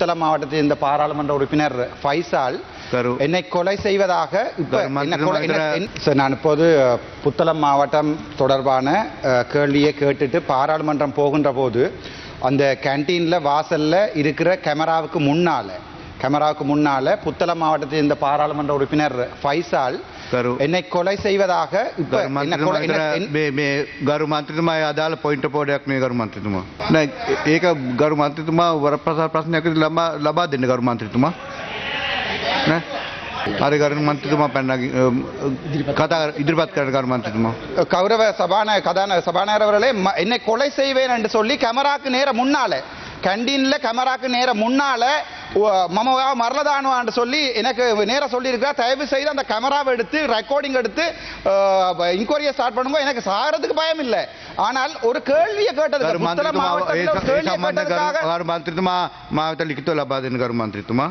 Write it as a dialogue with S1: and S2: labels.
S1: புத்தளம் மாவட்டத்தில் இந்த பாராளுமன்ற உறுப்பினர் ஃபைசால் என்னை கொலை செய்வதாக நான் இப்போது புத்தளம் மாவட்டம் தொடர்பான கேள்வியை கேட்டுட்டு பாராளுமன்றம் போகின்ற போது அந்த கேன்டீனில் வாசலில் இருக்கிற கேமராவுக்கு முன்னால புத்தளம் மாவட்டத்தில் இந்த பாராளுமன்ற உறுப்பினர் ஃபைசால் என்னை கொலை செய்வதாக
S2: ගරු මන්ත්‍රීතුමා අදාළ පොයින්ට් පොඩයක් මේ ගරු මන්ත්‍රීතුමා නෑ ඒක ගරු මන්ත්‍රීතුමා වරප්‍රසාද ප්‍රශ්නයක් ලබා දෙන්න ගරු මන්ත්‍රීතුමා නෑ හරි ගරු මන්ත්‍රීතුමා පැන්න කතා ඉදිරිපත් කරන ගරු මන්ත්‍රීතුමා
S1: கௌரவ சபாநாயகர் அவர்களே என்னை கொலை செய்வேன் என்று சொல்லி கேமராக்கு நேர முன்னால கேண்டீன்ல கேமராக்கு நேர முன்னால மமவா மரலதானுவான்னு சொல்லி எனக்கு நேர சொல்லியிருக்கிறா தயவு செய்து அந்த கேமராவை எடுத்து ரெக்கார்டிங் எடுத்து இன்கொயரியை ஸ்டார்ட் பண்ணும்போது எனக்கு சாகிறதுக்கு பயம் இல்லை ஆனால் ஒரு கேள்வியை கேட்டது
S2: මන්ත්‍රීතුමා මාවත ලිඛිතව ලබා දෙන්න ගරු මන්ත්‍රීතුමා